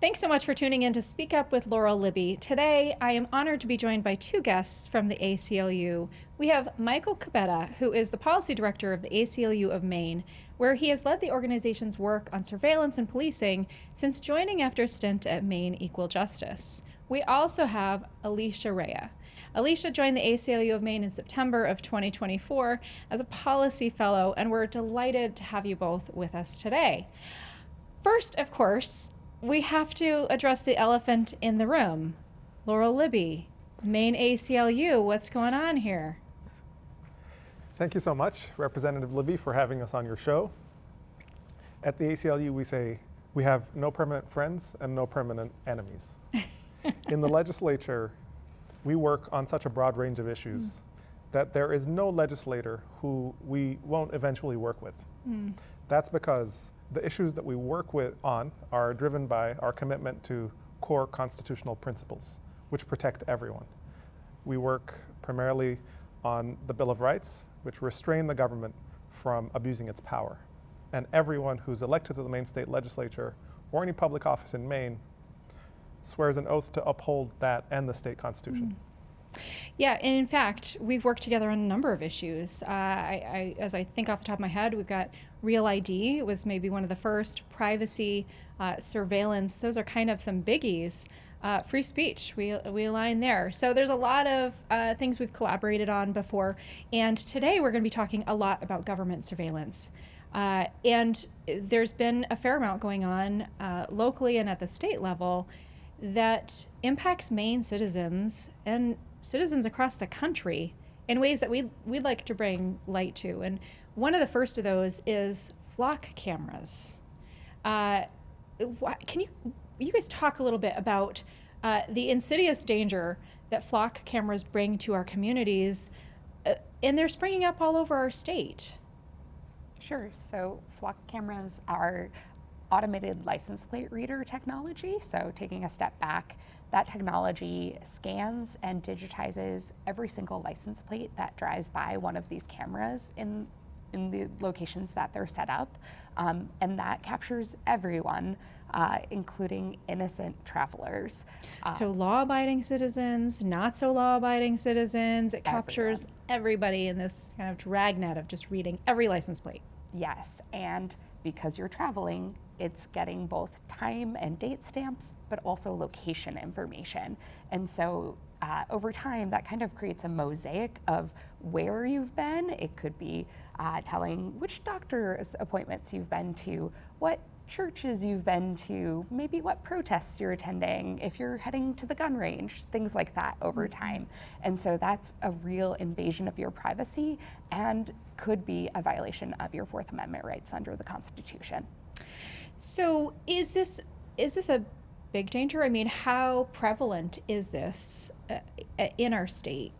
Thanks so much for tuning in to Speak Up with Laurel Libby. Today, I am honored to be joined by two guests from the ACLU. We have Michael Kebede, who is the policy director of the ACLU of Maine, where he has led the organization's work on surveillance and policing since joining after a stint at Maine Equal Justice. We also have Alicia. Alicia joined the ACLU of Maine in September of 2024 as a policy fellow, and we're delighted to have you both with us today. First, of course, we have to address the elephant in the room. Laurel Libby, Maine ACLU, what's going on here? Thank you so much, Representative Libby, for having us on your show. At the ACLU, we say we have no permanent friends and no permanent enemies. In the legislature, we work on such a broad range of issues that there is no legislator who we won't eventually work with. That's because the issues that we work on are driven by our commitment to core constitutional principles, which protect everyone. We work primarily on the Bill of Rights, which restrain the government from abusing its power. And everyone who's elected to the Maine State Legislature or any public office in Maine swears an oath to uphold that and the state constitution. Yeah, and in fact, we've worked together on a number of issues. As I think off the top of my head, we've got Real ID. It was maybe one of the first. Privacy, surveillance. Those are kind of some biggies. Free speech, we align there. So there's a lot of things we've collaborated on before. And today we're going to be talking a lot about government surveillance. And there's been a fair amount going on locally and at the state level that impacts Maine citizens and citizens across the country in ways that we'd like to bring light to. And one of the first of those is flock cameras. Can you guys talk a little bit about the insidious danger that flock cameras bring to our communities, and they're springing up all over our state? Sure. So flock cameras are automated license plate reader technology. So taking a step back, that technology scans and digitizes every single license plate that drives by one of these cameras in the locations that they're set up. And that captures everyone, including innocent travelers. So law-abiding citizens, not so law-abiding citizens, it captures everybody in this kind of dragnet of just reading every license plate. Yes, and because you're traveling, it's getting both time and date stamps, but also location information. And so over time, that kind of creates a mosaic of where you've been. It could be telling which doctor's appointments you've been to, what churches you've been to, maybe what protests you're attending, if you're heading to the gun range, things like that over time. And so that's a real invasion of your privacy and could be a violation of your Fourth Amendment rights under the Constitution. So is this a big danger? I mean, how prevalent is this in our state?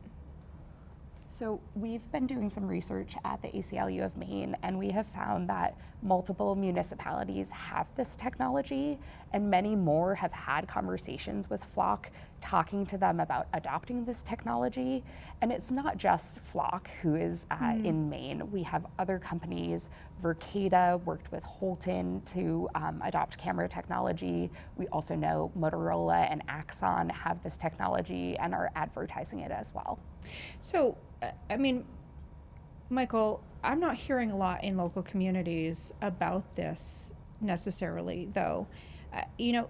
So we've been doing some research at the ACLU of Maine, and we have found that multiple municipalities have this technology, and many more have had conversations with Flock, talking to them about adopting this technology. And it's not just Flock who is in Maine. We have other companies. Verkada worked with Holton to adopt camera technology. We also know Motorola and Axon have this technology and are advertising it as well. So, I mean, Michael, I'm not hearing a lot in local communities about this necessarily, though.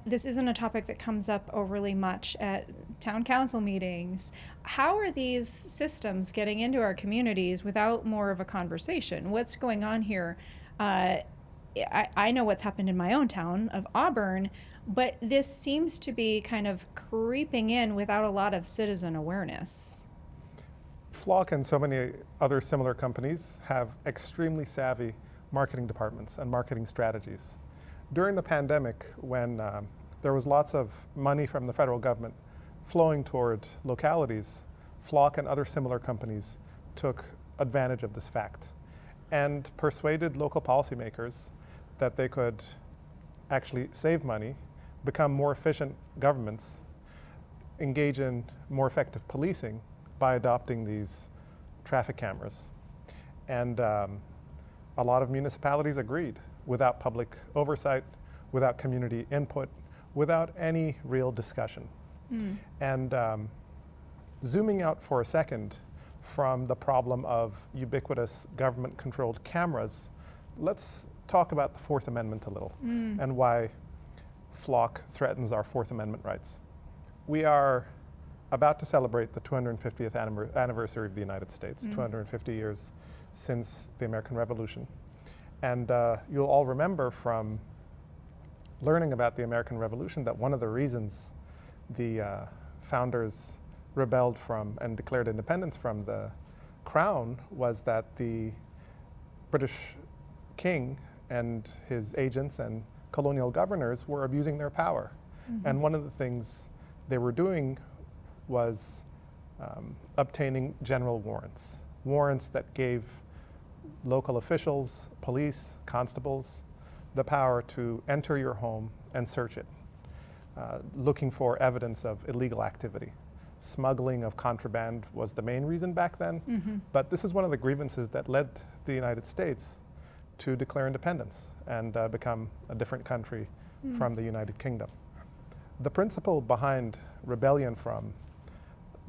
This isn't a topic that comes up overly much at town council meetings. How are these systems getting into our communities without more of a conversation? What's going on here? I know what's happened in my own town of Auburn, but this seems to be kind of creeping in without a lot of citizen awareness. Flock and so many other similar companies have extremely savvy marketing departments and marketing strategies. During the pandemic, when there was lots of money from the federal government flowing toward localities, Flock and other similar companies took advantage of this fact and persuaded local policymakers that they could actually save money, become more efficient governments, engage in more effective policing by adopting these traffic cameras. And a lot of municipalities agreed without public oversight, without community input, without any real discussion. And zooming out for a second from the problem of ubiquitous government-controlled cameras, let's talk about the Fourth Amendment a little and why FLOC threatens our Fourth Amendment rights. We are about to celebrate the 250th anniversary of the United States, 250 years since the American Revolution. And you'll all remember from learning about the American Revolution that one of the reasons the founders rebelled from and declared independence from the crown was that the British king and his agents and colonial governors were abusing their power. And one of the things they were doing was obtaining general warrants. Warrants that gave local officials, police, constables, the power to enter your home and search it, looking for evidence of illegal activity. Smuggling of contraband was the main reason back then, but this is one of the grievances that led the United States to declare independence and become a different country from the United Kingdom. The principle behind rebellion from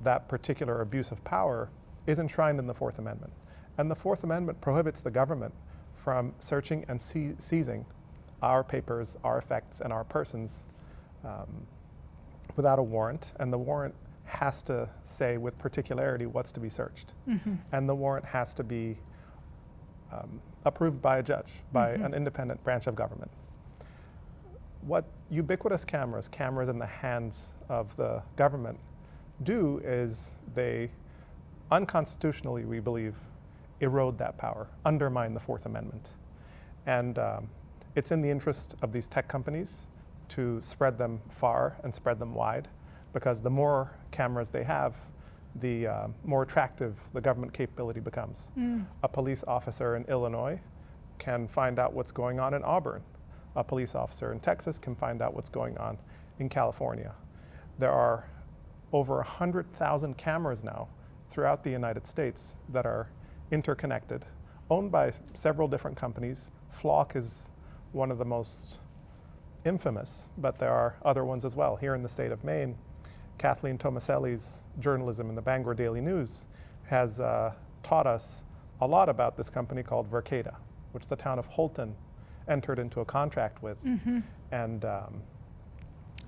that particular abuse of power is enshrined in the Fourth Amendment. And the Fourth Amendment prohibits the government from searching and seizing our papers, our effects, and our persons without a warrant. And the warrant has to say with particularity what's to be searched. And the warrant has to be approved by a judge, by an independent branch of government. What ubiquitous cameras in the hands of the government do is they unconstitutionally, we believe, erode that power, undermine the Fourth Amendment. And it's in the interest of these tech companies to spread them far and spread them wide, because the more cameras they have, the more attractive the government capability becomes. A police officer in Illinois can find out what's going on in Auburn. A police officer in Texas can find out what's going on in California. There are over 100,000 cameras now throughout the United States that are interconnected, owned by several different companies. FLOC is one of the most infamous, but there are other ones as well. Here in the state of Maine, Kathleen Tomaselli's journalism in the Bangor Daily News has taught us a lot about this company called Verkada, which the town of Holton entered into a contract with. And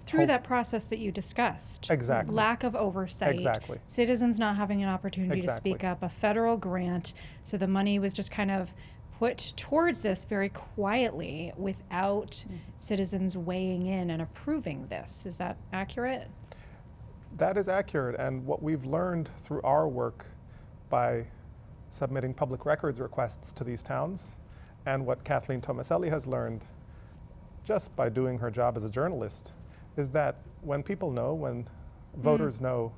through that process that you discussed. Exactly. Lack of oversight. Exactly. Citizens not having an opportunity to Exactly. speak up, a federal grant. So the money was just kind of put towards this very quietly without citizens weighing in and approving this. Is that accurate? That is accurate, and what we've learned through our work by submitting public records requests to these towns, and what Kathleen Tomaselli has learned just by doing her job as a journalist, is that when people know, when voters know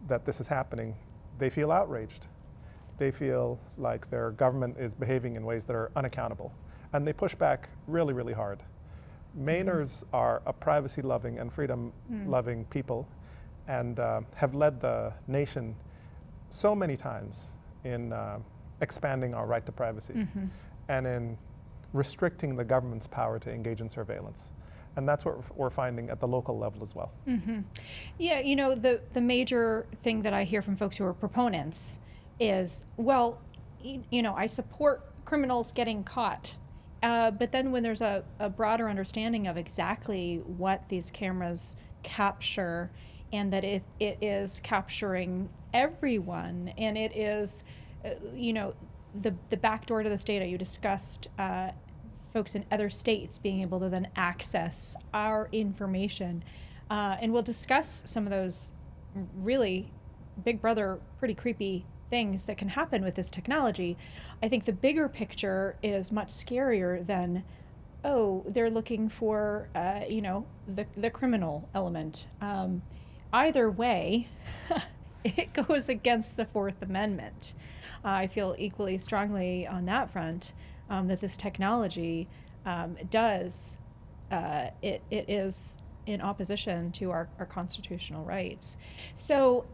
that this is happening, they feel outraged. They feel like their government is behaving in ways that are unaccountable, and they push back really, really hard. Mainers are a privacy-loving and freedom-loving people, and have led the nation so many times in expanding our right to privacy and in restricting the government's power to engage in surveillance. And that's what we're finding at the local level as well. Yeah, you know, the major thing that I hear from folks who are proponents is, well, you know, I support criminals getting caught. But then when there's a broader understanding of exactly what these cameras capture, and that it is capturing everyone, and it is, you know, the back door to this data. You discussed folks in other states being able to then access our information. And we'll discuss some of those really big brother, pretty creepy things that can happen with this technology. I think the bigger picture is much scarier than, oh, they're looking for, you know, the criminal element. Either way, it goes against the Fourth Amendment. I feel equally strongly on that front that this technology it is in opposition to our constitutional rights. So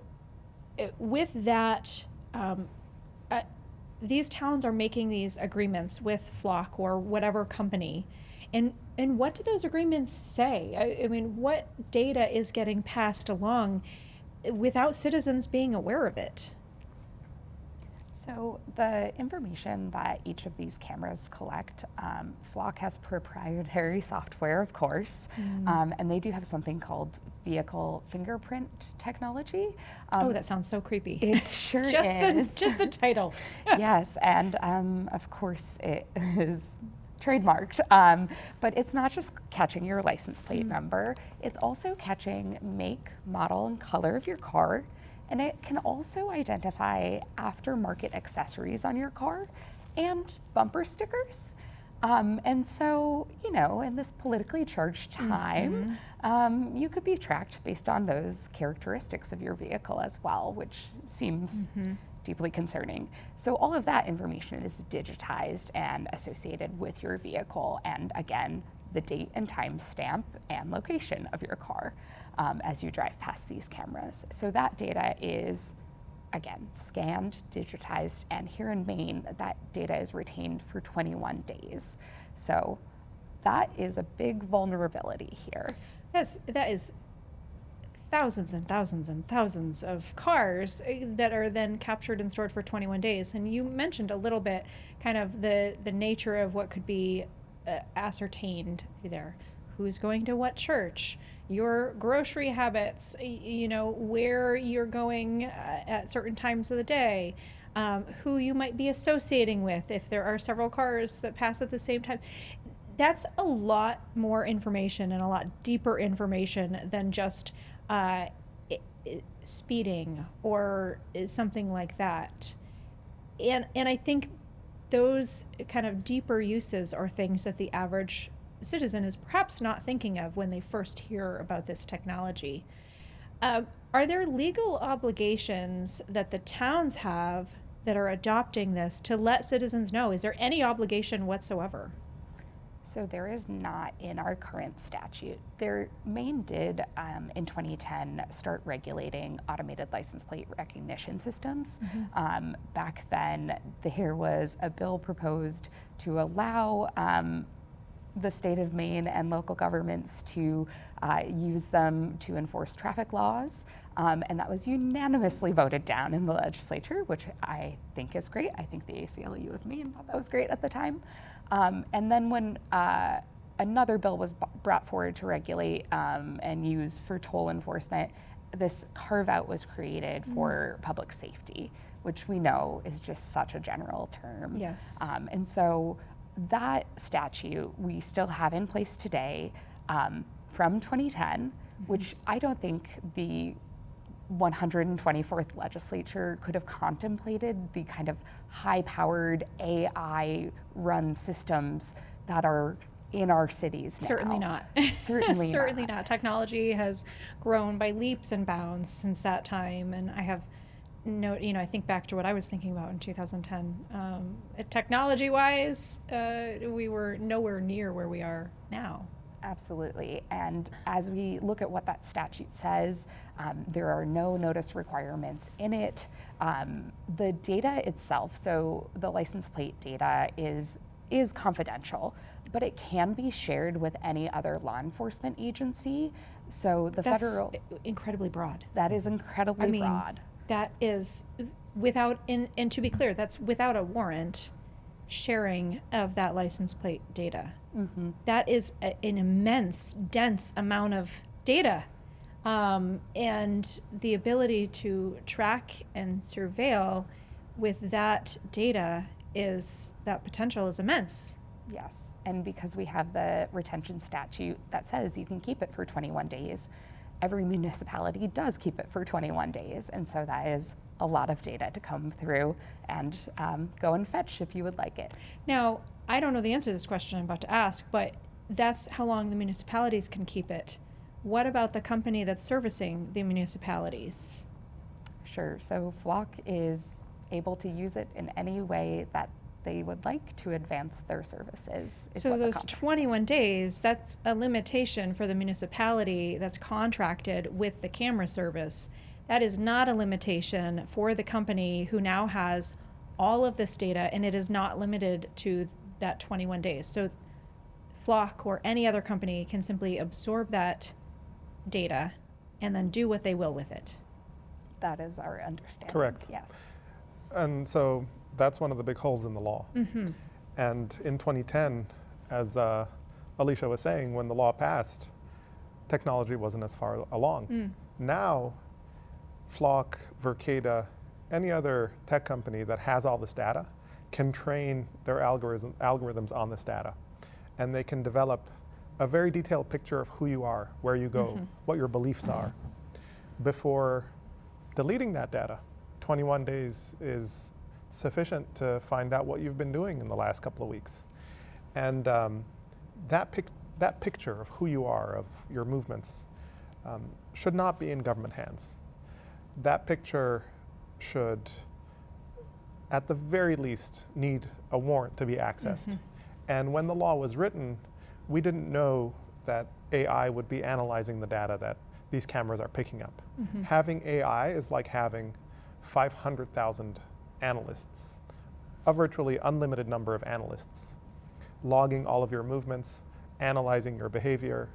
with that, these towns are making these agreements with FLOC or whatever company, And what do those agreements say? I mean, what data is getting passed along without citizens being aware of it? So the information that each of these cameras collect, Flock has proprietary software, of course, and they do have something called vehicle fingerprint technology. Oh, that sounds so creepy. It sure is. Just the title. Yes, and of course it is trademarked, but it's not just catching your license plate number, it's also catching make, model, and color of your car. And it can also identify aftermarket accessories on your car and bumper stickers. And so, you know, in this politically charged time, you could be tracked based on those characteristics of your vehicle as well, which seems deeply concerning. So all of that information is digitized and associated with your vehicle, and again, the date and time stamp and location of your car as you drive past these cameras. So that data is, again, scanned, digitized, and here in Maine, that data is retained for 21 days. So that is a big vulnerability here. That is thousands and thousands and thousands of cars that are then captured and stored for 21 days. And you mentioned a little bit kind of the nature of what could be ascertained there. Who's going to what church, your grocery habits, you know, where you're going at certain times of the day, who you might be associating with if there are several cars that pass at the same time. That's a lot more information and a lot deeper information than just speeding or something like that. And I think those kind of deeper uses are things that the average citizen is perhaps not thinking of when they first hear about this technology. Are there legal obligations that the towns have that are adopting this to let citizens know? Is there any obligation whatsoever? So there is not in our current statute. Maine did, in 2010, start regulating automated license plate recognition systems. Back then, there was a bill proposed to allow the state of Maine and local governments to use them to enforce traffic laws. And that was unanimously voted down in the legislature, which I think is great. I think the ACLU of Maine thought that was great at the time. And then when another bill was brought forward to regulate and use for toll enforcement, this carve-out was created for public safety, which we know is just such a general term. Yes. And so that statute we still have in place today from 2010, which I don't think the 124th legislature could have contemplated the kind of high-powered AI-run systems that are in our cities now. Certainly not. Certainly not. Technology has grown by leaps and bounds since that time, and I have I think back to what I was thinking about in 2010. Technology-wise, we were nowhere near where we are now. Absolutely. And as we look at what that statute says, there are no notice requirements in it. The data itself, so the license plate data is confidential, but it can be shared with any other law enforcement agency. So That's incredibly broad. That is incredibly broad. That is without, and to be clear, that's without a warrant sharing of that license plate data. That is an immense, dense amount of data. And the ability to track and surveil with that data that potential is immense. Yes, and because we have the retention statute that says you can keep it for 21 days, every municipality does keep it for 21 days. And so that is a lot of data to come through and go and fetch if you would like it. Now, I don't know the answer to this question I'm about to ask, but that's how long the municipalities can keep it. What about the company that's servicing the municipalities? Sure, so Flock is able to use it in any way that they would like to advance their services. So those 21 days, that's a limitation for the municipality that's contracted with the camera service. That is not a limitation for the company who now has all of this data, and it is not limited to that 21 days. So Flock or any other company can simply absorb that data and then do what they will with it. That is our understanding. Correct. Yes. And so that's one of the big holes in the law. And in 2010, as Alicia was saying, when the law passed, technology wasn't as far along. Now, Flock, Verkada, any other tech company that has all this data can train their algorithms on this data. And they can develop a very detailed picture of who you are, where you go, what your beliefs are, before deleting that data. 21 days is sufficient to find out what you've been doing in the last couple of weeks. And that picture of who you are, of your movements, should not be in government hands. That picture should, at the very least, need a warrant to be accessed. And when the law was written, we didn't know that AI would be analyzing the data that these cameras are picking up. Having AI is like having 500,000 analysts, a virtually unlimited number of analysts, logging all of your movements, analyzing your behavior,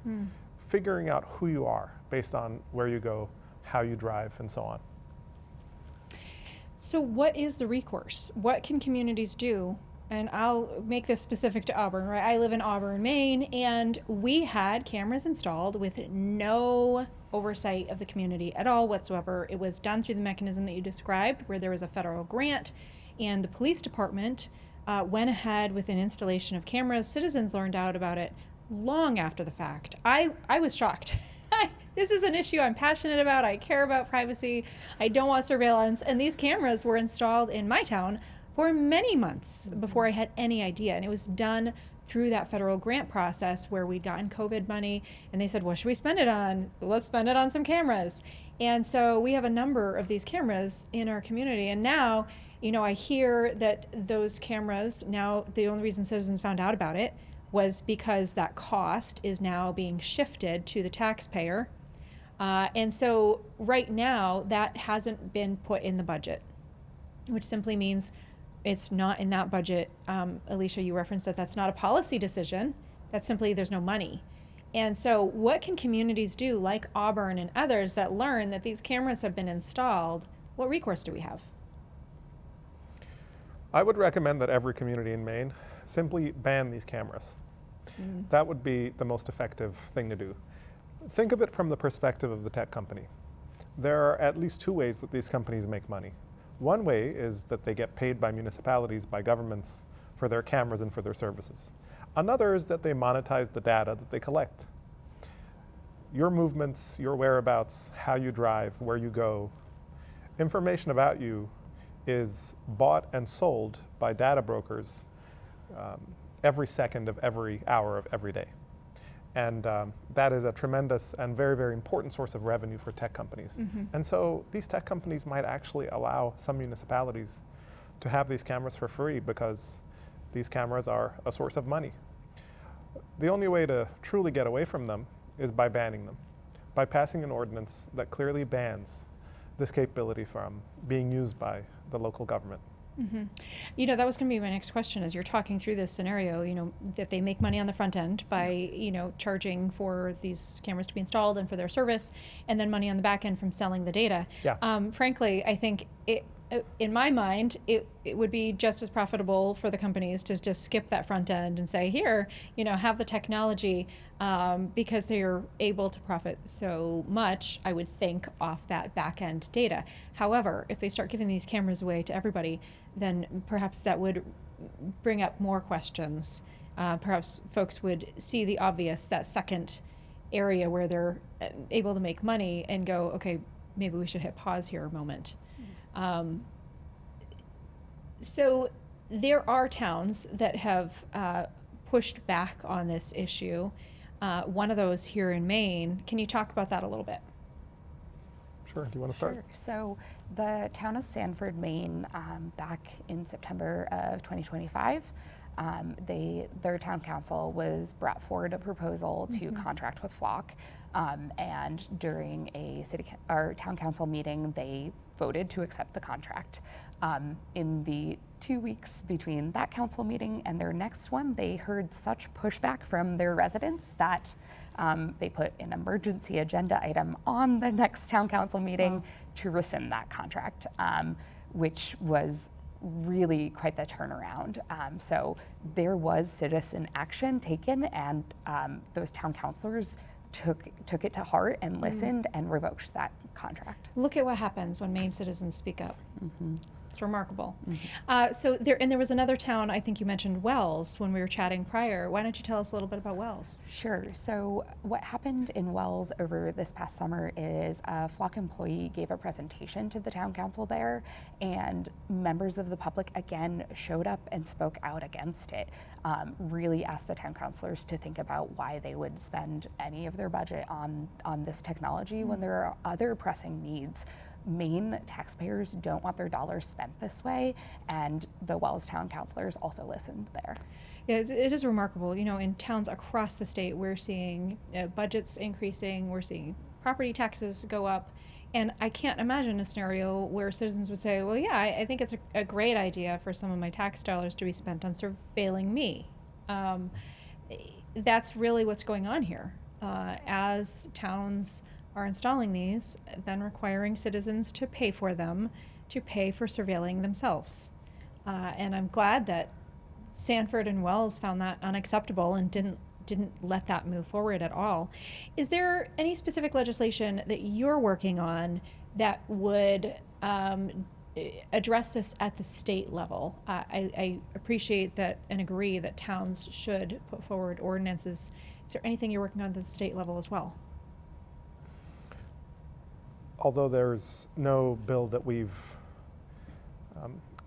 figuring out who you are based on where you go, how you drive, and so on. So what is the recourse? What can communities do? And I'll make this specific to Auburn, right? I live in Auburn, Maine, and we had cameras installed with no oversight of the community at all whatsoever. It was done through the mechanism that you described, where there was a federal grant, and the police department went ahead with an installation of cameras. Citizens learned out about it long after the fact. I was shocked. This is an issue I'm passionate about. I care about privacy. I don't want surveillance. And these cameras were installed in my town for many months before I had any idea. And it was done through that federal grant process where we'd gotten COVID money, and they said, what should we spend it on? Let's spend it on some cameras. And so we have a number of these cameras in our community. And now, I hear that those cameras, now the only reason citizens found out about it was because that cost is now being shifted to the taxpayer. And so right now that hasn't been put in the budget, which simply means it's not in that budget. Alicia, you referenced that that's not a policy decision. That's simply there's no money. And so what can communities do, like Auburn and others, that learn that these cameras have been installed? What recourse do we have? I would recommend that every community in Maine simply ban these cameras. That would be the most effective thing to do. Think of it from the perspective of the tech company. There are at least two ways that these companies make money. One way is that they get paid by municipalities, by governments, for their cameras and for their services. Another is that they monetize the data that they collect. Your movements, your whereabouts, how you drive, where you go, information about you is bought and sold by data brokers every second of every hour of every day. And that is a tremendous and very, very important source of revenue for tech companies. And so these tech companies might actually allow some municipalities to have these cameras for free because these cameras are a source of money. The only way to truly get away from them is by banning them, by passing an ordinance that clearly bans this capability from being used by the local government. That was going to be my next question as you're talking through this scenario, that they make money on the front end by, charging for these cameras to be installed and for their service, and then money on the back end from selling the data. Yeah. Frankly, I think in my mind, it would be just as profitable for the companies to just skip that front end and say, here, have the technology, because they're able to profit so much, I would think, off that back end data. However, if they start giving these cameras away to everybody, then perhaps that would bring up more questions. Perhaps folks would see the obvious, that second area where they're able to make money and go, okay, maybe we should hit pause here a moment. So there are towns that have pushed back on this issue. One of those here in Maine. Can you talk about that a little bit? Sure. Do you want to start? Sure. So the town of Sanford, Maine, back in September of 2025, their town council was brought forward a proposal to contract with Flock, and during a town council meeting, they voted to accept the contract. In the 2 weeks between that council meeting and their next one, they heard such pushback from their residents that they put an emergency agenda item on the next town council meeting to rescind that contract, which was really quite the turnaround. So there was citizen action taken, and those town councilors took it to heart and listened and revoked that contract. Look at what happens when Maine citizens speak up. It's remarkable. So there was another town, I think you mentioned Wells when we were chatting prior. Why don't you tell us a little bit about Wells? Sure. So what happened in Wells over this past summer is a Flock employee gave a presentation to the town council there, and members of the public again showed up and spoke out against it. Really asked the town councilors to think about why they would spend any of their budget on this technology when there are other pressing needs. Maine taxpayers don't want their dollars spent this way, and the Wells town councilors also listened there. Yeah, it is remarkable. You know, in towns across the state, we're seeing budgets increasing, we're seeing property taxes go up, and I can't imagine a scenario where citizens would say, well, yeah, I think it's a great idea for some of my tax dollars to be spent on surveilling me. That's really what's going on here. As towns are installing these, then requiring citizens to pay for them, to pay for surveilling themselves. And I'm glad that Sanford and Wells found that unacceptable and didn't let that move forward at all. Is there any specific legislation that you're working on that would address this at the state level? I appreciate that and agree that towns should put forward ordinances. Is there anything you're working on at the state level as well? Although there's no bill that we've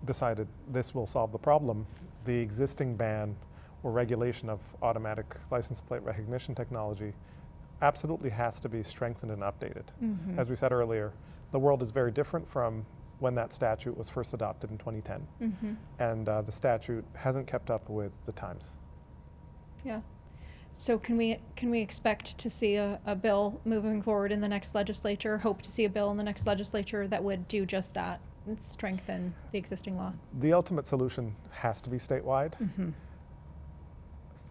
decided this will solve the problem, the existing ban or regulation of automatic license plate recognition technology absolutely has to be strengthened and updated. As we said earlier, the world is very different from when that statute was first adopted in 2010. And the statute hasn't kept up with the times. Yeah. So can we expect to see a bill moving forward in the next legislature, hope to see a bill in the next legislature that would do just that, and strengthen the existing law? The ultimate solution has to be statewide.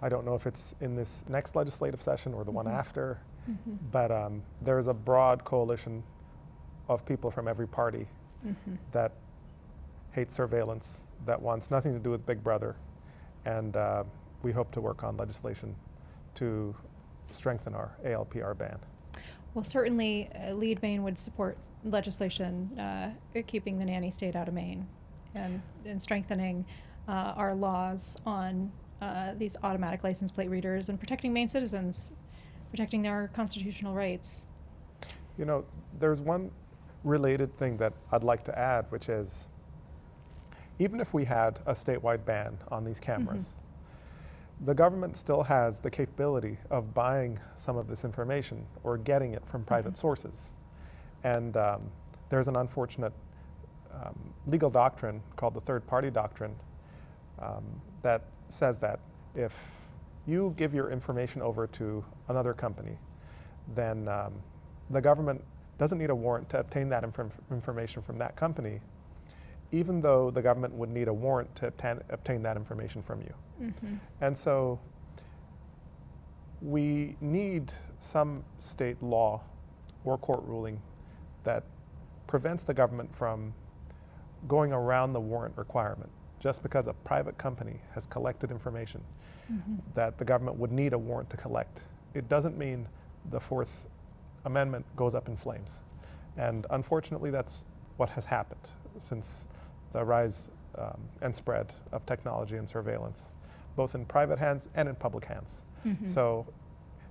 I don't know if it's in this next legislative session or the one after, but there's a broad coalition of people from every party that hates surveillance, that wants nothing to do with Big Brother, and we hope to work on legislation to strengthen our ALPR ban. Well, certainly Lead Maine would support legislation keeping the nanny state out of Maine and strengthening our laws on these automatic license plate readers and protecting Maine citizens, protecting their constitutional rights. You know, there's one related thing that I'd like to add, which is even if we had a statewide ban on these cameras, the government still has the capability of buying some of this information or getting it from private sources. And there's an unfortunate legal doctrine called the third party doctrine that says that if you give your information over to another company, then the government doesn't need a warrant to obtain that information from that company, even though the government would need a warrant to obtain that information from you. And so we need some state law or court ruling that prevents the government from going around the warrant requirement just because a private company has collected information that the government would need a warrant to collect. It doesn't mean the Fourth Amendment goes up in flames. And unfortunately, that's what has happened since the rise and spread of technology and surveillance, both in private hands and in public hands. So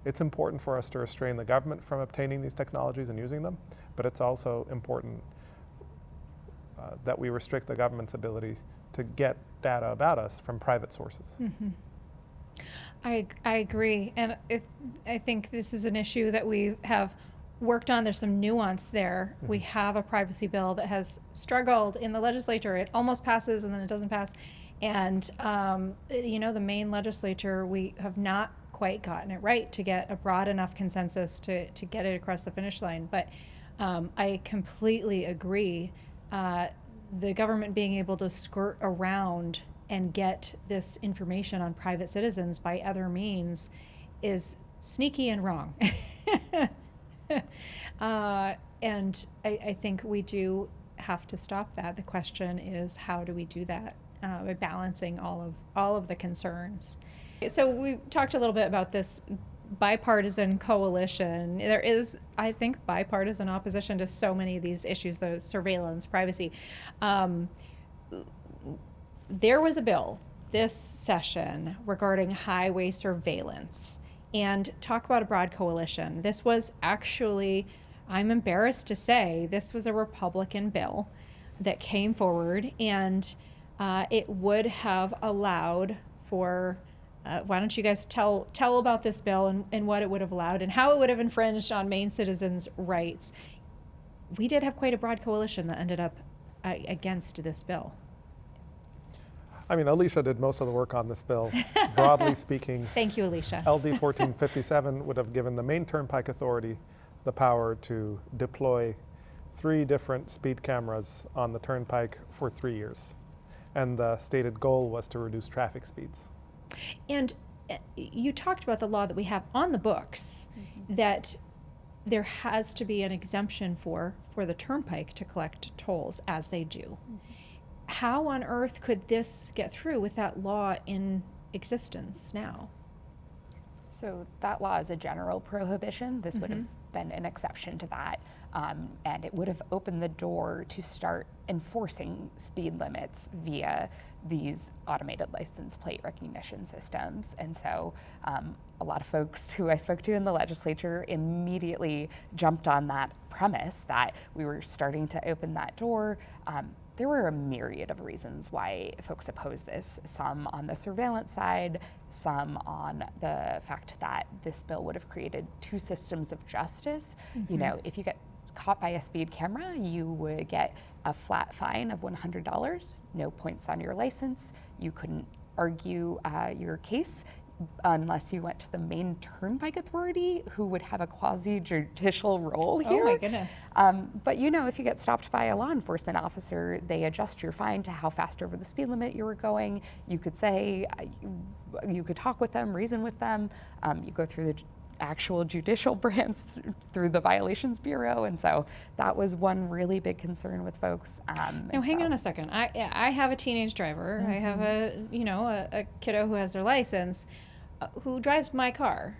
it's important for us to restrain the government from obtaining these technologies and using them, but it's also important that we restrict the government's ability to get data about us from private sources. I agree, and I think this is an issue that we have worked on. There's some nuance there. We have a privacy bill that has struggled in the legislature. It almost passes and then it doesn't pass. And, the Maine legislature, we have not quite gotten it right to get a broad enough consensus to get it across the finish line. But I completely agree. The government being able to skirt around and get this information on private citizens by other means is sneaky and wrong. And I think we do have to stop that. The question is, how do we do that by balancing all of the concerns? So we talked a little bit about this bipartisan coalition. There is, I think, bipartisan opposition to so many of these issues, the surveillance, privacy. There was a bill this session regarding highway surveillance, and talk about a broad coalition. This was actually, I'm embarrassed to say, this was a Republican bill that came forward, and it would have allowed for, why don't you guys tell about this bill and what it would have allowed and how it would have infringed on Maine citizens' rights. We did have quite a broad coalition that ended up against this bill. I mean, Alicia did most of the work on this bill. Broadly speaking, Thank you, Alicia. LD 1457 would have given the Maine Turnpike Authority the power to deploy 3 different speed cameras on the turnpike for 3 years. And the stated goal was to reduce traffic speeds. And you talked about the law that we have on the books, that there has to be an exemption for the turnpike to collect tolls, as they do. How on earth could this get through with that law in existence now? So that law is a general prohibition. This would have been an exception to that. And it would have opened the door to start enforcing speed limits via these automated license plate recognition systems. And so a lot of folks who I spoke to in the legislature immediately jumped on that premise that we were starting to open that door. There were a myriad of reasons why folks oppose this, some on the surveillance side, some on the fact that this bill would have created 2 systems of justice. You know, if you get caught by a speed camera, you would get a flat fine of $100, no points on your license. You couldn't argue your case unless you went to the Maine Turnpike Authority, who would have a quasi-judicial role here. Oh my goodness. But if you get stopped by a law enforcement officer, they adjust your fine to how fast over the speed limit you were going. You could say, you could talk with them, reason with them. You go through the actual judicial branch through the Violations Bureau, and so that was one really big concern with folks. Now, hang on a second. I have a teenage driver. I have a kiddo who has their license, who drives my car.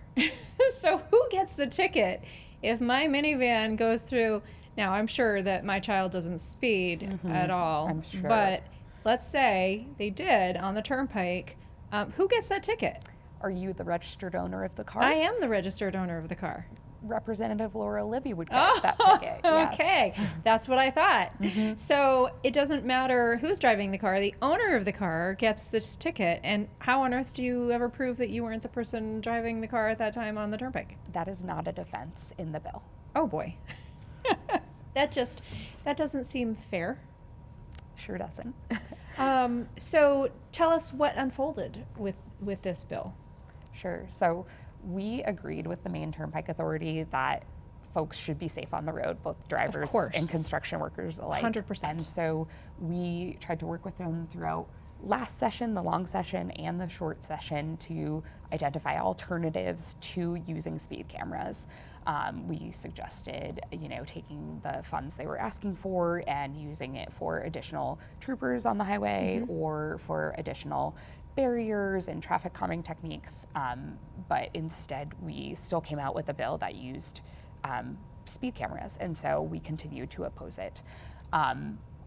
So who gets the ticket if my minivan goes through? Now, I'm sure that my child doesn't speed at all, I'm sure. but let's say they did on the turnpike. Who gets that ticket? Are you the registered owner of the car? I am the registered owner of the car. Representative Laurel would get that ticket. Yes. Okay, that's what I thought. So it doesn't matter who's driving the car, the owner of the car gets this ticket. And how on earth do you ever prove that you weren't the person driving the car at that time on the turnpike? That is not a defense in the bill. Oh boy. That doesn't seem fair. Sure doesn't. So tell us what unfolded with this bill. Sure. So we agreed with the Maine Turnpike Authority that folks should be safe on the road, both drivers and construction workers alike. 100%. And so we tried to work with them throughout last session, the long session, and the short session to identify alternatives to using speed cameras. We suggested, taking the funds they were asking for and using it for additional troopers on the highway or for additional barriers and traffic calming techniques, but instead we still came out with a bill that used speed cameras, and so we continue to oppose it.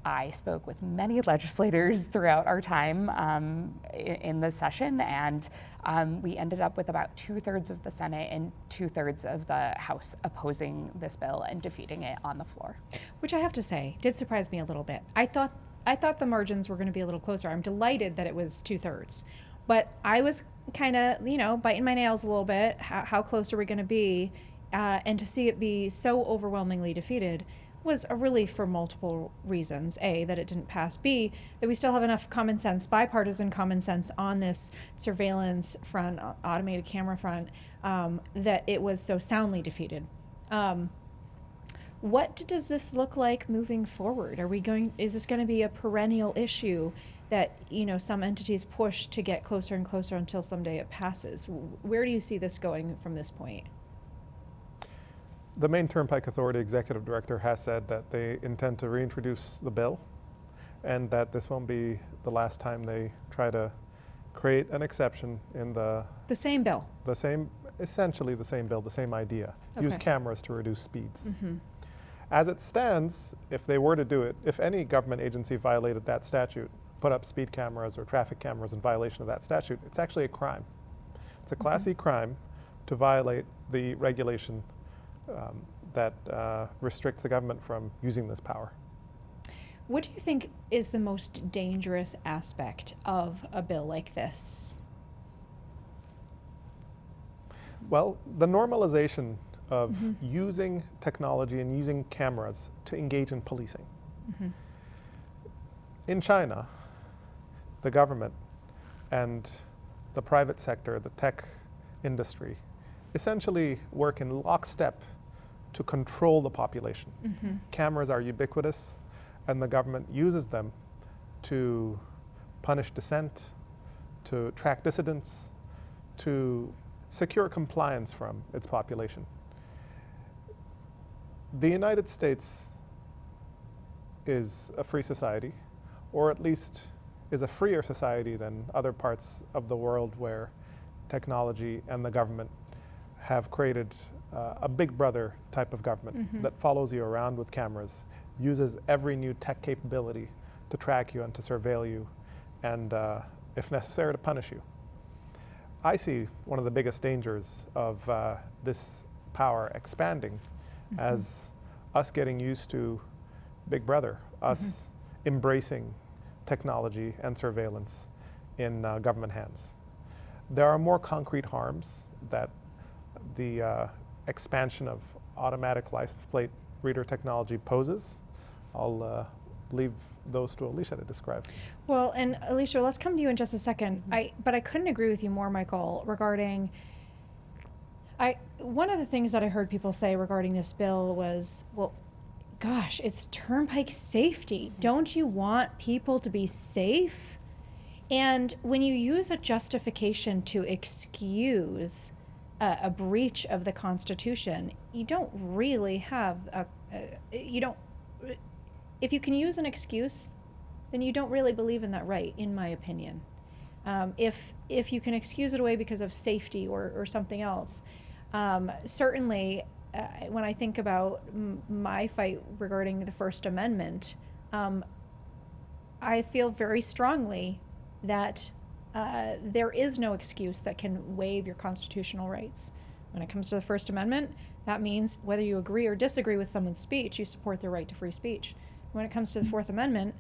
I spoke with many legislators throughout our time in the session, and we ended up with about 2/3 of the Senate and 2/3 of the House opposing this bill and defeating it on the floor. Which I have to say did surprise me a little bit. I thought the margins were going to be a little closer. I'm delighted that it was 2/3, but I was kind of biting my nails a little bit. How close are we going to be? And to see it be so overwhelmingly defeated was a relief for multiple reasons. A, that it didn't pass. B, that we still have enough common sense, bipartisan common sense on this surveillance front, automated camera front, that it was so soundly defeated. What does this look like moving forward? Is this going to be a perennial issue that, some entities push to get closer and closer until someday it passes? Where do you see this going from this point? The Maine Turnpike Authority Executive Director has said that they intend to reintroduce the bill, and that this won't be the last time they try to create an exception in the same bill. Essentially the same bill, the same idea. Okay. Use cameras to reduce speeds. Mm-hmm. As it stands, if they were to do it, if any government agency violated that statute, put up speed cameras or traffic cameras in violation of that statute, it's actually a crime. It's a Class E crime to violate the regulation that restricts the government from using this power. What do you think is the most dangerous aspect of a bill like this? Well, the normalization of using technology and using cameras to engage in policing. In China, the government and the private sector, the tech industry, essentially work in lockstep to control the population. Cameras are ubiquitous, and the government uses them to punish dissent, to track dissidents, to secure compliance from its population. The United States is a free society, or at least is a freer society than other parts of the world where technology and the government have created a big brother type of government that follows you around with cameras, uses every new tech capability to track you and to surveil you, and if necessary, to punish you. I see one of the biggest dangers of this power expanding as us getting used to Big Brother, us embracing technology and surveillance in government hands. There are more concrete harms that the expansion of automatic license plate reader technology poses. I'll leave those to Alicia to describe. Well, and Alicia, let's come to you in just a second. But I couldn't agree with you more, Michael, regarding one of the things that I heard people say regarding this bill was, well, gosh, it's turnpike safety. Don't you want people to be safe? And when you use a justification to excuse a breach of the Constitution, you don't really have if you can use an excuse, then you don't really believe in that right, in my opinion. If you can excuse it away because of safety or something else, certainly when I think about my fight regarding the First Amendment, I feel very strongly that there is no excuse that can waive your constitutional rights. When it comes to the First Amendment, that means whether you agree or disagree with someone's speech, you support their right to free speech. When it comes to the Fourth Amendment,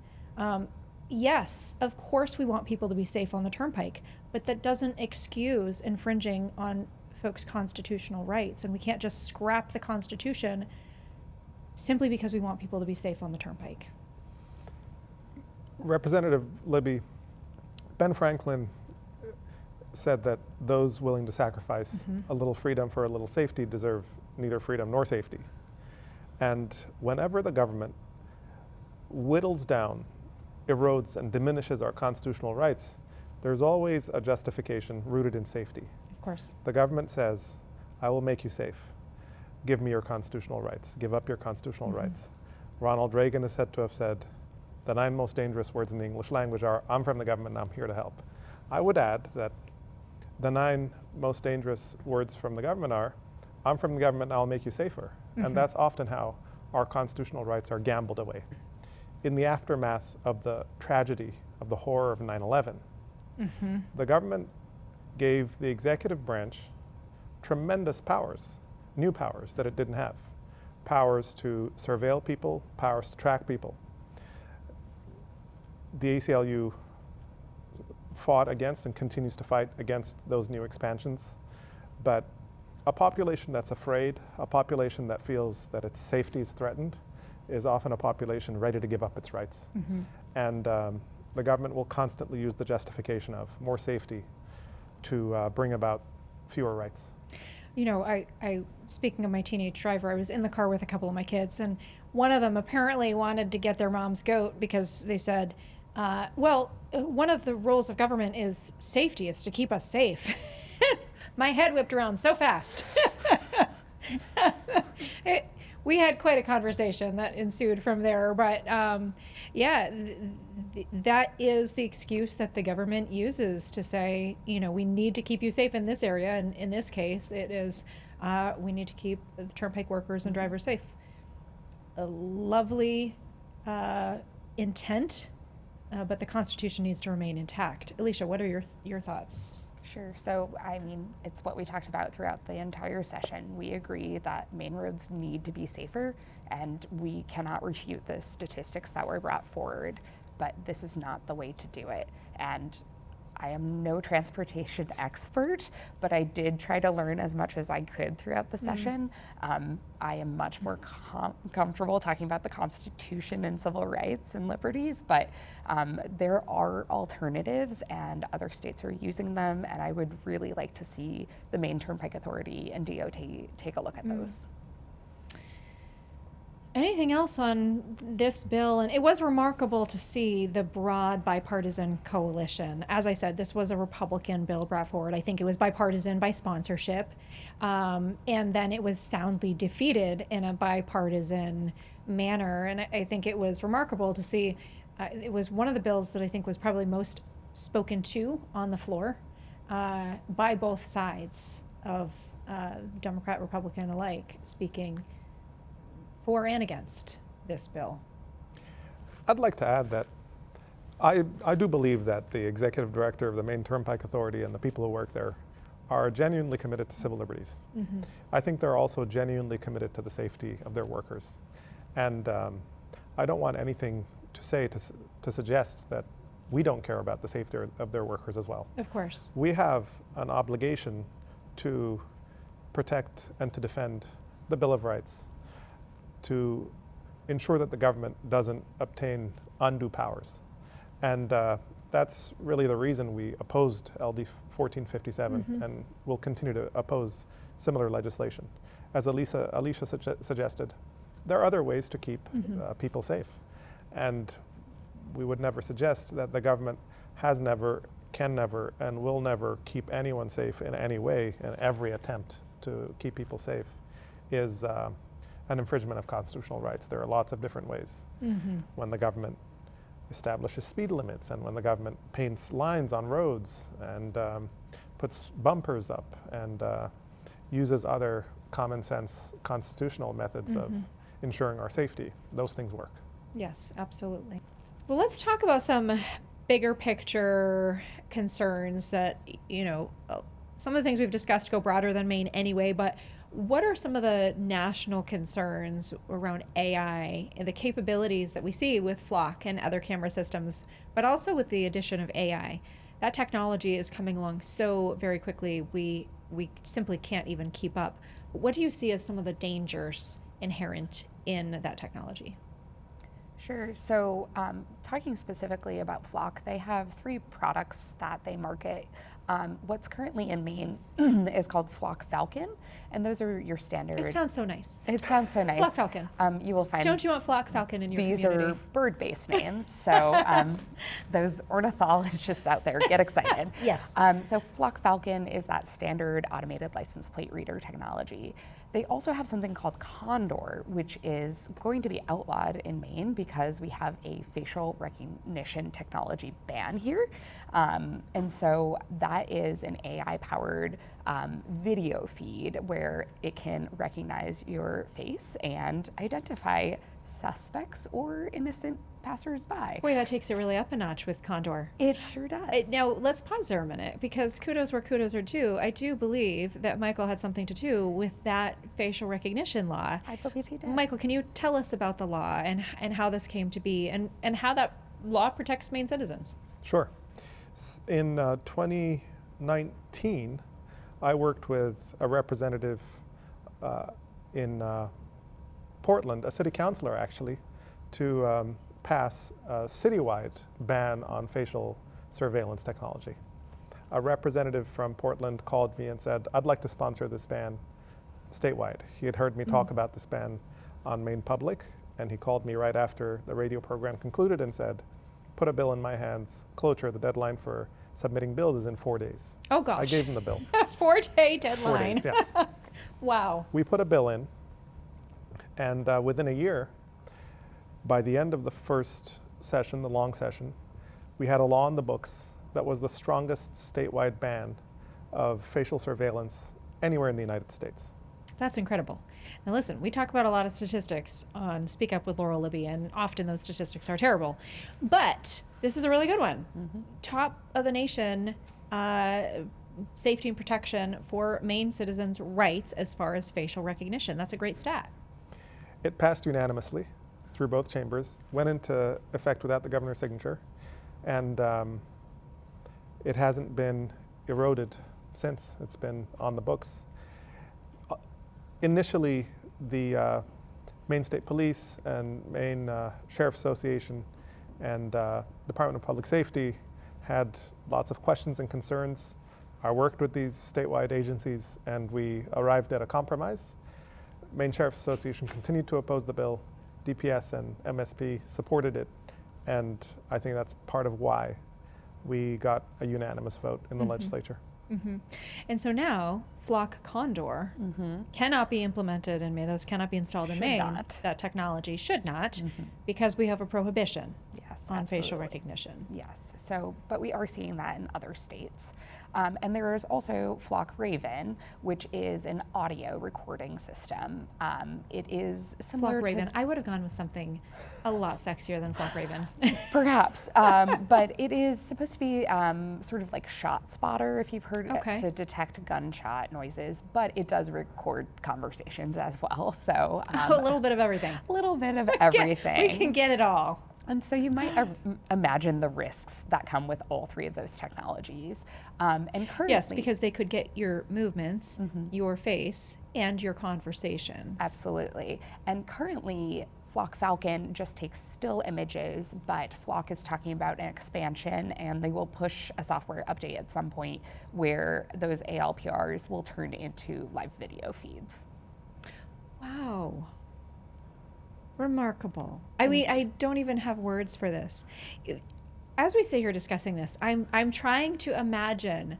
yes, of course we want people to be safe on the turnpike, but that doesn't excuse infringing on folks' constitutional rights. And we can't just scrap the Constitution simply because we want people to be safe on the turnpike. Representative Libby, Ben Franklin said that those willing to sacrifice a little freedom for a little safety deserve neither freedom nor safety. And whenever the government whittles down, erodes, and diminishes our constitutional rights, there's always a justification rooted in safety. Of course. The government says, I will make you safe. Give me your constitutional rights. Give up your constitutional rights. Ronald Reagan is said to have said, the 9 most dangerous words in the English language are, I'm from the government and I'm here to help. I would add that the 9 most dangerous words from the government are, I'm from the government and I'll make you safer. And that's often how our constitutional rights are gambled away. In the aftermath of the tragedy, of the horror of 9/11, the government gave the executive branch tremendous powers, new powers that it didn't have. Powers to surveil people, powers to track people. The ACLU fought against and continues to fight against those new expansions. But a population that's afraid, a population that feels that its safety is threatened, is often a population ready to give up its rights. And the government will constantly use the justification of more safety to bring about fewer rights. You know, I speaking of my teenage driver, I was in the car with a couple of my kids, and one of them apparently wanted to get their mom's goat because they said, well, one of the roles of government is safety, is to keep us safe. My head whipped around so fast. We had quite a conversation that ensued from there, but yeah, that is the excuse that the government uses to say, you know, we need to keep you safe in this area, and in this case, it is we need to keep the turnpike workers and drivers safe. A lovely intent, but the Constitution needs to remain intact. Alicia, what are your thoughts? Sure. So, I mean, it's what we talked about throughout the entire session. We agree that Maine roads need to be safer, and we cannot refute the statistics that were brought forward, but this is not the way to do it. And I am no transportation expert, but I did try to learn as much as I could throughout the session. I am much more comfortable talking about the Constitution and civil rights and liberties, but there are alternatives and other states are using them, and I would really like to see the Maine Turnpike Authority and DOT take a look at those. Anything else on this bill? And it was remarkable to see the broad bipartisan coalition. As I said, this was a Republican bill brought forward. I think it was bipartisan by sponsorship. And then it was soundly defeated in a bipartisan manner. And I think it was remarkable to see. It was one of the bills that I think was probably most spoken to on the floor by both sides of Democrat, Republican alike, speaking for and against this bill. I'd like to add that I do believe that the executive director of the Maine Turnpike Authority and the people who work there are genuinely committed to civil liberties. I think they're also genuinely committed to the safety of their workers. And I don't want anything to say to suggest that we don't care about the safety of their workers as well. Of course. We have an obligation to protect and to defend the Bill of Rights, to ensure that the government doesn't obtain undue powers. And that's really the reason we opposed LD 1457 and will continue to oppose similar legislation. As Alicia suggested, there are other ways to keep people safe. And we would never suggest that the government has never, can never, and will never keep anyone safe in any way, and every attempt to keep people safe is an infringement of constitutional rights. There are lots of different ways. When the government establishes speed limits, and when the government paints lines on roads and puts bumpers up and uses other common sense constitutional methods of ensuring our safety, those things work. Yes, absolutely. Well, let's talk about some bigger picture concerns that, you know, some of the things we've discussed go broader than Maine anyway, but what are some of the national concerns around AI and the capabilities that we see with Flock and other camera systems, but also with the addition of AI? That technology is coming along so very quickly, we simply can't even keep up. What do you see as some of the dangers inherent in that technology? Sure. So talking specifically about Flock, they have 3 products that they market. What's currently in Maine is called Flock Falcon, and those are your standard. It sounds so nice. It sounds so nice. Flock Falcon. You will find. Don't you want Flock Falcon in your community? These are bird-based names, so those ornithologists out there get excited. Yes. So Flock Falcon is that standard automated license plate reader technology. They also have something called Condor, which is going to be outlawed in Maine because we have a facial recognition technology ban here. And so that is an AI-powered video feed where it can recognize your face and identify suspects or innocent passersby. Boy, that takes it really up a notch with Condor. It sure does. Now, let's pause there a minute, because kudos where kudos are due. I do believe that Michael had something to do with that facial recognition law. I believe he did. Michael, can you tell us about the law and how this came to be and how that law protects Maine citizens? Sure. In 2019, I worked with a representative in Portland, a city councilor actually, to pass a citywide ban on facial surveillance technology. A representative from Portland called me and said, I'd like to sponsor this ban statewide. He had heard me talk about this ban on Maine Public, and he called me right after the radio program concluded and said, put a bill in my hands. Cloture, the deadline for submitting bills is in 4 days. Oh gosh. I gave him the bill. 4-day deadline. 4 days, yes. Wow. We put a bill in, and within a year, by the end of the first session, the long session, we had a law in the books that was the strongest statewide ban of facial surveillance anywhere in the United States. That's incredible. Now listen, we talk about a lot of statistics on Speak Up with Laurel Libby, and often those statistics are terrible. But this is a really good one. Top of the nation, safety and protection for Maine citizens' rights as far as facial recognition. That's a great stat. It passed unanimously through both chambers, went into effect without the governor's signature, and it hasn't been eroded since. It's been on the books. Initially, the Maine State Police and Maine Sheriff's Association and Department of Public Safety had lots of questions and concerns. I worked with these statewide agencies, and we arrived at a compromise. Maine Sheriff's Association continued to oppose the bill. DPS and MSP supported it, and I think that's part of why we got a unanimous vote in the legislature. And so now, flock Condor cannot be implemented in Maine. Those cannot be installed in Maine. Not. That technology should not, because we have a prohibition Yes, on facial absolutely. recognition. Yes, so, but we are seeing that in other states. And there is also Flock Raven, which is an audio recording system. It is similar Flock Raven. to I would have gone with something a lot sexier than Flock Raven. perhaps, but it is supposed to be sort of like Shot Spotter, if you've heard Okay. it, to detect gunshot noises, but it does record conversations as well. So A little bit of everything. a little bit of everything. We can get it all. And so you might imagine the risks that come with all three of those technologies. And currently, Yes, because they could get your movements, your face, and your conversations. absolutely. And currently, Flock Falcon just takes still images, but Flock is talking about an expansion, and they will push a software update at some point where those ALPRs will turn into live video feeds. Wow. Remarkable. I mean, I don't even have words for this. As we sit here discussing this, I'm trying to imagine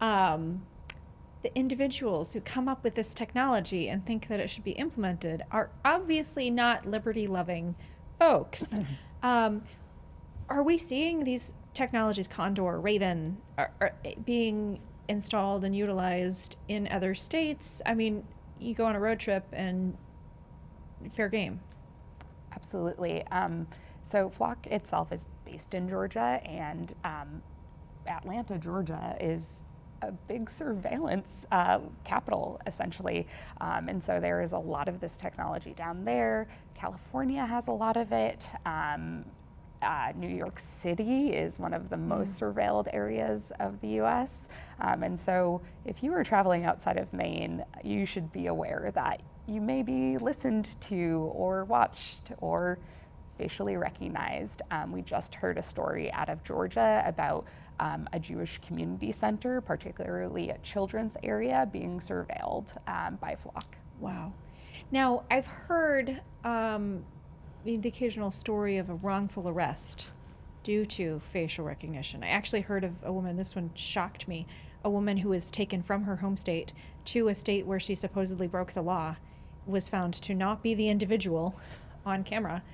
the individuals who come up with this technology and think that it should be implemented are obviously not liberty-loving folks. Are we seeing these technologies, Condor, Raven, are being installed and utilized in other states? I mean, you go on a road trip and fair game. Absolutely. So Flock itself is based in Georgia, and Atlanta, Georgia is a big surveillance capital, essentially. And so there is a lot of this technology down there. California has a lot of it. New York City is one of the most surveilled areas of the US. And so if you are traveling outside of Maine, you should be aware that you may be listened to or watched or facially recognized. We just heard a story out of Georgia about a Jewish community center, particularly a children's area, being surveilled by Flock. Wow. Now, I've heard the occasional story of a wrongful arrest due to facial recognition. I actually heard of a woman, this one shocked me, a woman who was taken from her home state to a state where she supposedly broke the law, was found to not be the individual on camera,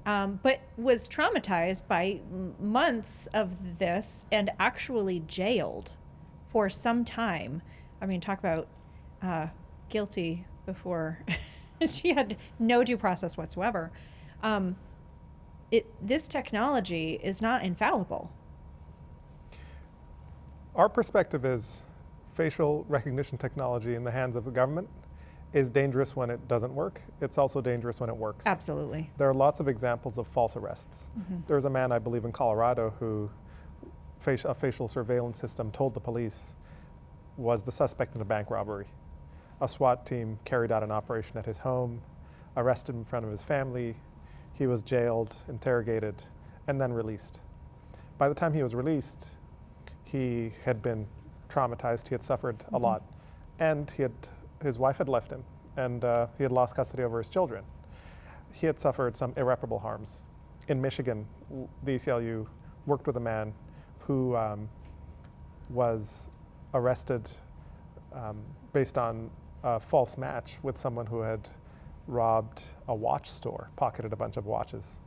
but was traumatized by months of this and actually jailed for some time. I mean, talk about guilty before she had no due process whatsoever. This technology is not infallible. Our perspective is facial recognition technology in the hands of the government is dangerous when it doesn't work. It's also dangerous when it works. Absolutely. There are lots of examples of false arrests. There's a man, I believe, in Colorado who a facial surveillance system told the police was the suspect in a bank robbery. A SWAT team carried out an operation at his home. arrested in front of his family. He was jailed, interrogated, and then released. By the time he was released, he had been traumatized. He had suffered a lot, and his wife had left him, and he had lost custody over his children. He had suffered some irreparable harms. In Michigan, the ACLU worked with a man who was arrested based on a false match with someone who had robbed a watch store, pocketed a bunch of watches.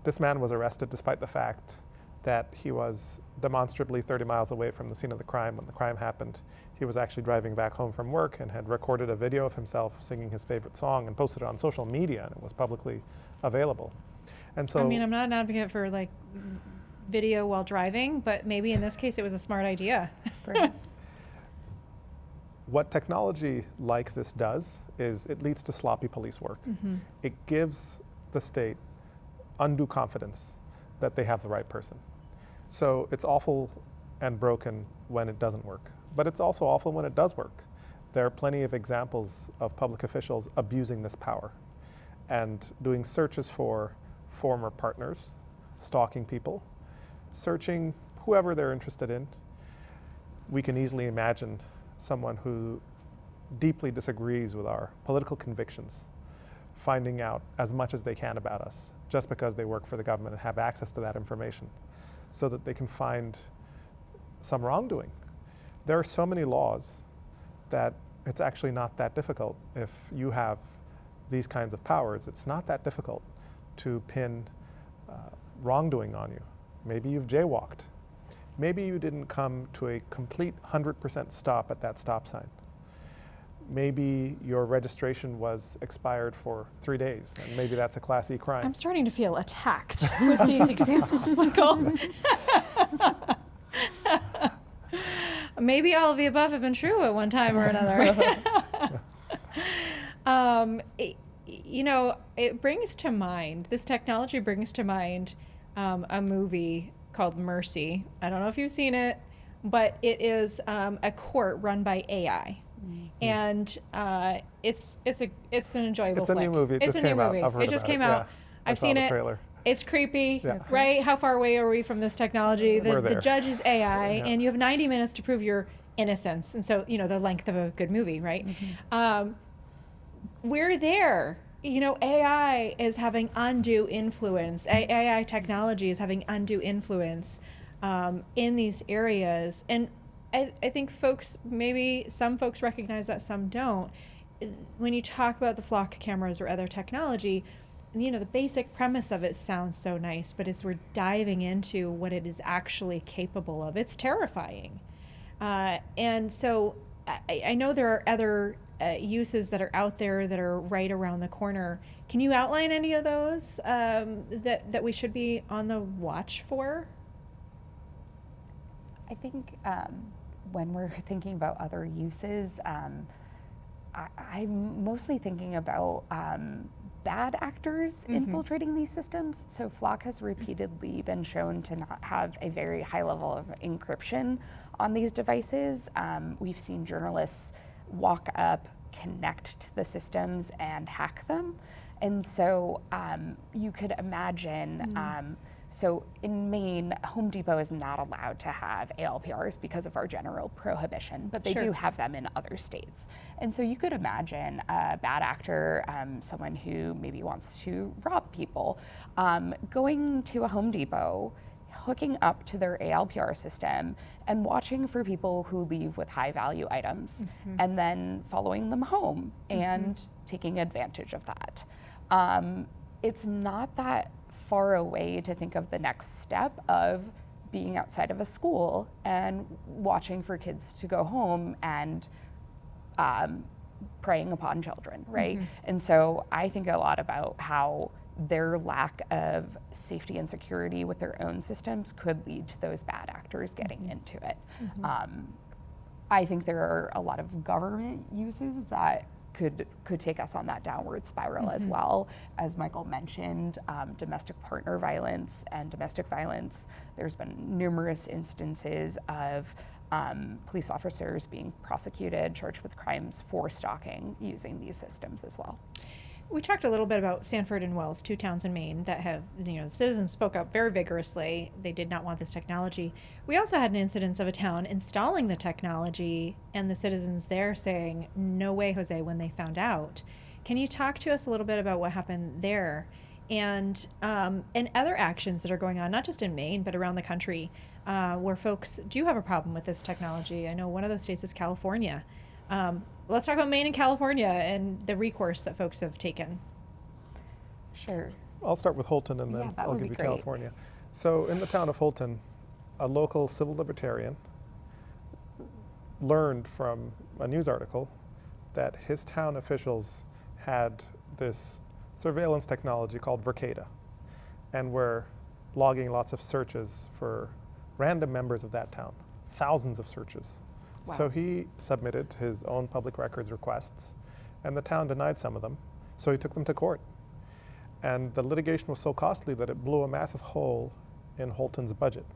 This man was arrested despite the fact that he was demonstrably 30 miles away from the scene of the crime when the crime happened. He was actually driving back home from work and had recorded a video of himself singing his favorite song and posted it on social media, and it was publicly available. And so, I mean, I'm not an advocate for like video while driving, but maybe in this case it was a smart idea. what technology like this does is it leads to sloppy police work. It gives the state undue confidence that they have the right person. So it's awful and broken when it doesn't work, but it's also awful when it does work. There are plenty of examples of public officials abusing this power and doing searches for former partners, stalking people, searching whoever they're interested in. We can easily imagine someone who deeply disagrees with our political convictions finding out as much as they can about us just because they work for the government and have access to that information so that they can find some wrongdoing. There are so many laws that it's actually not that difficult. If you have these kinds of powers, it's not that difficult to pin wrongdoing on you. Maybe you've jaywalked. Maybe you didn't come to a complete 100% stop at that stop sign. Maybe your registration was expired for 3 days, and maybe that's a Class E crime. I'm starting to feel attacked with these examples, Michael. Maybe all of the above have been true at one time or another. It brings to mind, this technology brings to mind a movie called Mercy. I don't know if you've seen it, but it is a court run by AI. And it's an enjoyable It's a flick. new movie. It's a new movie. It just came out. I've seen it. Trailer. It's creepy, Yeah. right? How far away are we from this technology? We're The there. judge is AI, Yeah. and you have 90 minutes to prove your innocence. And so, the length of a good movie, right? We're there. AI is having undue influence. AI technology is having undue influence in these areas. And I think maybe some folks recognize that, some don't. When you talk about the flock cameras or other technology, the basic premise of it sounds so nice, but as we're diving into what it is actually capable of, it's terrifying. And so I know there are other uses that are out there that are right around the corner. Can you outline any of those that we should be on the watch for? I think when we're thinking about other uses, I'm mostly thinking about bad actors infiltrating these systems. So Flock has repeatedly been shown to not have a very high level of encryption on these devices. We've seen journalists walk up, connect to the systems, and hack them. And so you could imagine, so in Maine, Home Depot is not allowed to have ALPRs because of our general prohibition, but they do have them in other states. And so you could imagine a bad actor, someone who maybe wants to rob people, going to a Home Depot, hooking up to their ALPR system and watching for people who leave with high value items and then following them home and taking advantage of that. It's not that far away to think of the next step of being outside of a school and watching for kids to go home and preying upon children, right? And so I think a lot about how their lack of safety and security with their own systems could lead to those bad actors getting into it. I think there are a lot of government uses that could take us on that downward spiral as well. As Michael mentioned, domestic partner violence and domestic violence, there's been numerous instances of police officers being prosecuted, charged with crimes for stalking using these systems as well. We talked a little bit about Sanford and Wells, 2 towns in Maine that have, the citizens spoke up very vigorously. They did not want this technology. We also had an incidence of a town installing the technology and the citizens there saying, no way, Jose, when they found out. Can you talk to us a little bit about what happened there and other actions that are going on, not just in Maine, but around the country, where folks do have a problem with this technology? I know one of those states is California. Let's talk about Maine and California and the recourse that folks have taken. Sure. I'll start with Holton and then I'll give you California. So in the town of Holton, a local civil libertarian learned from a news article that his town officials had this surveillance technology called Vercada, and were logging lots of searches for random members of that town, thousands of searches. Wow. So he submitted his own public records requests, and the town denied some of them, so he took them to court. And the litigation was so costly that it blew a massive hole in Holton's budget.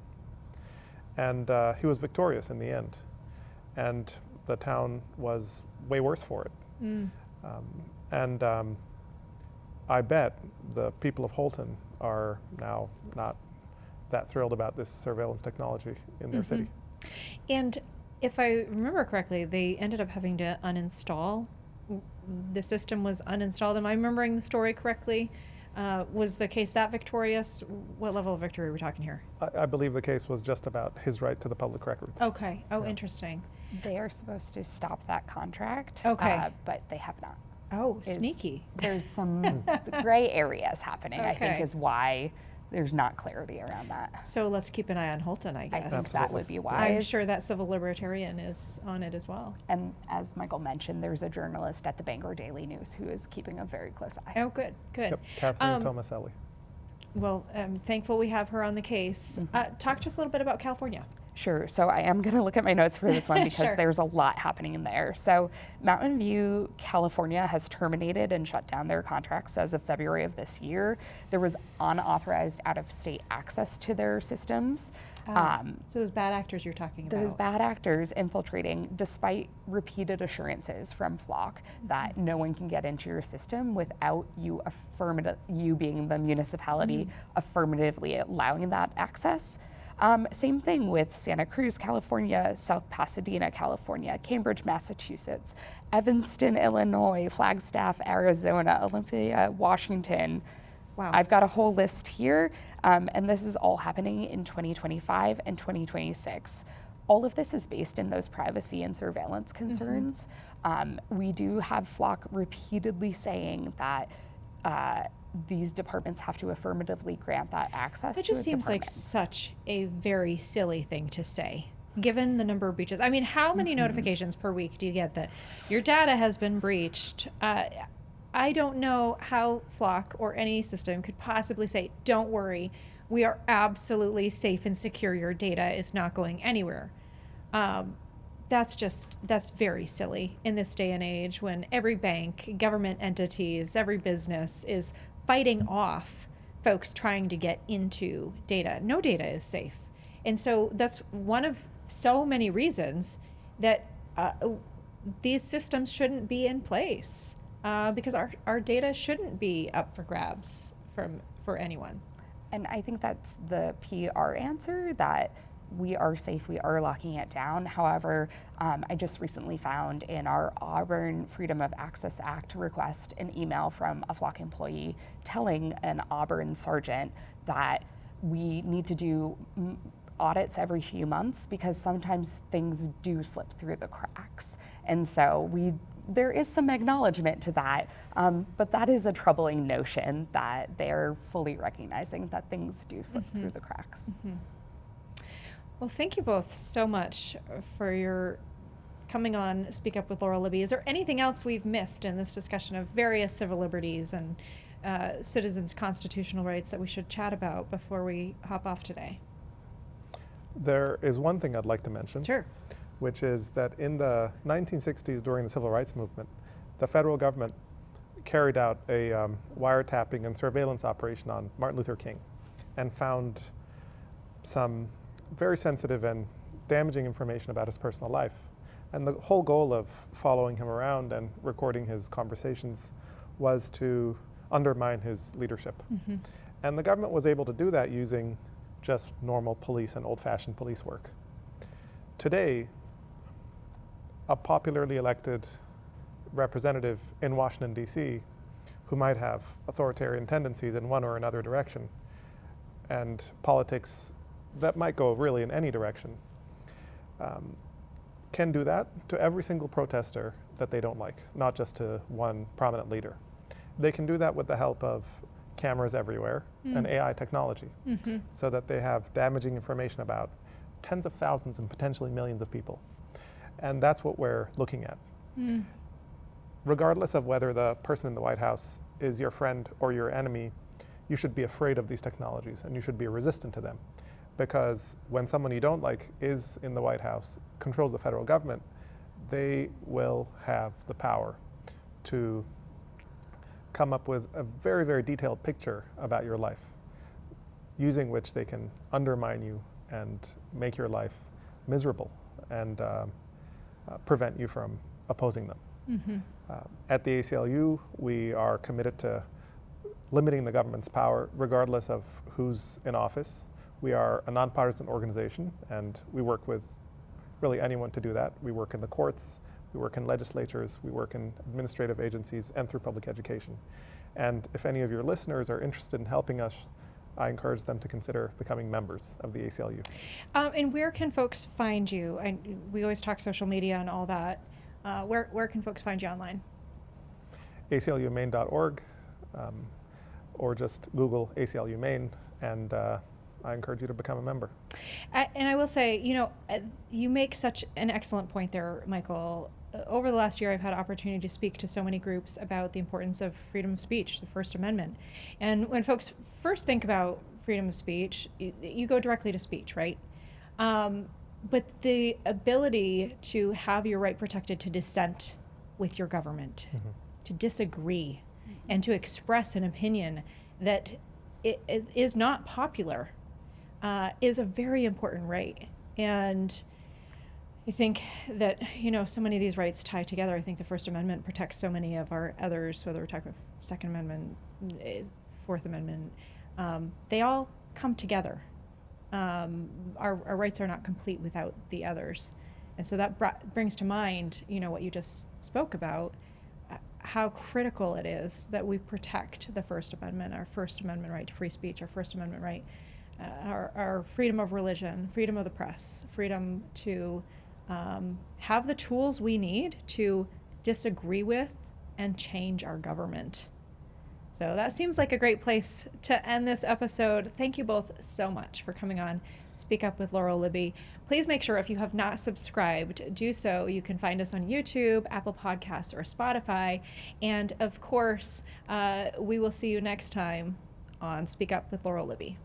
And he was victorious in the end. And the town was way worse for it. I bet the people of Holton are now not that thrilled about this surveillance technology in their city. And if I remember correctly, they ended up having to uninstall. The system was uninstalled. Am I remembering the story correctly? Was the case that victorious? What level of victory are we talking here? I believe the case was just about his right to the public records. Okay. Oh, interesting. They are supposed to stop that contract, Okay. But they have not. Oh, sneaky. There's some gray areas happening, I think, Okay. is why there's not clarity around that. So let's keep an eye on Holton, I guess. I think that would be wise. I'm sure that civil libertarian is on it as well. And as Michael mentioned, there's a journalist at the Bangor Daily News who is keeping a very close eye. Oh, good, good. Yep, Kathleen Tomaselli. Well, I'm thankful we have her on the case. Talk to us a little bit about California. Sure. So I am going to look at my notes for this one because Sure. there's a lot happening in there. So Mountain View, California has terminated and shut down their contracts as of February of this year. There was unauthorized out-of-state access to their systems. So those bad actors you're talking about. Those bad actors infiltrating despite repeated assurances from Flock that no one can get into your system without you you being the municipality affirmatively allowing that access. Same thing with Santa Cruz, California, South Pasadena, California, Cambridge, Massachusetts, Evanston, Illinois, Flagstaff, Arizona, Olympia, Washington. Wow. I've got a whole list here, and this is all happening in 2025 and 2026. All of this is based in those privacy and surveillance concerns. We do have Flock repeatedly saying that these departments have to affirmatively grant that access. That just seems like such a very silly thing to say, given the number of breaches. I mean, how many notifications per week do you get that your data has been breached? I don't know how Flock or any system could possibly say, don't worry, we are absolutely safe and secure. Your data is not going anywhere. That's very silly in this day and age when every bank, government entities, every business is fighting off folks trying to get into data. No data is safe. And so that's one of so many reasons that these systems shouldn't be in place because our data shouldn't be up for grabs for anyone. And I think that's the PR answer, that we are safe, we are locking it down. However, I just recently found in our Auburn Freedom of Access Act request an email from a Flock employee telling an Auburn sergeant that we need to do audits every few months because sometimes things do slip through the cracks. And so there is some acknowledgement to that, but that is a troubling notion that they're fully recognizing that things do slip through the cracks. Well, thank you both so much for your coming on Speak Up with Laurel Libby. Is there anything else we've missed in this discussion of various civil liberties and citizens' constitutional rights that we should chat about before we hop off today? There is one thing I'd like to mention. Sure. Which is that in the 1960s, during the civil rights movement, the federal government carried out a wiretapping and surveillance operation on Martin Luther King and found some very sensitive and damaging information about his personal life. And the whole goal of following him around and recording his conversations was to undermine his leadership. Mm-hmm. And the government was able to do that using just normal police and old-fashioned police work. Today, a popularly elected representative in Washington, D.C., who might have authoritarian tendencies in one or another direction, and politics that might go really in any direction, can do that to every single protester that they don't like, not just to one prominent leader. They can do that with the help of cameras everywhere and AI technology, so that they have damaging information about tens of thousands and potentially millions of people. And that's what we're looking at. Regardless of whether the person in the White House is your friend or your enemy, you should be afraid of these technologies and you should be resistant to them. Because when someone you don't like is in the White House, controls the federal government, they will have the power to come up with a very, very detailed picture about your life, using which they can undermine you and make your life miserable and prevent you from opposing them. At the ACLU, we are committed to limiting the government's power regardless of who's in office. We are a nonpartisan organization, and we work with really anyone to do that. We work in the courts, we work in legislatures, we work in administrative agencies, and through public education. And if any of your listeners are interested in helping us, I encourage them to consider becoming members of the ACLU. And where can folks find you? We always talk social media and all that. Where can folks find you online? ACLUmaine.org, or just Google ACLU Maine, and I encourage you to become a member. And I will say, you make such an excellent point there, Michael. Over the last year, I've had opportunity to speak to so many groups about the importance of freedom of speech, the First Amendment. And when folks first think about freedom of speech, you go directly to speech, right? But the ability to have your right protected to dissent with your government, to disagree, and to express an opinion that it is not popular is a very important right. And I think that, so many of these rights tie together. I think the First Amendment protects so many of our others, whether we're talking about Second Amendment, Fourth Amendment. They all come together. Our rights are not complete without the others. And so that brings to mind, what you just spoke about, how critical it is that we protect the First Amendment, our First Amendment right to free speech, our First Amendment right, our freedom of religion, freedom of the press, freedom to have the tools we need to disagree with and change our government. So that seems like a great place to end this episode. Thank you both so much for coming on Speak Up with Laurel Libby. Please make sure if you have not subscribed, do so. You can find us on YouTube, Apple Podcasts, or Spotify. And of course, we will see you next time on Speak Up with Laurel Libby.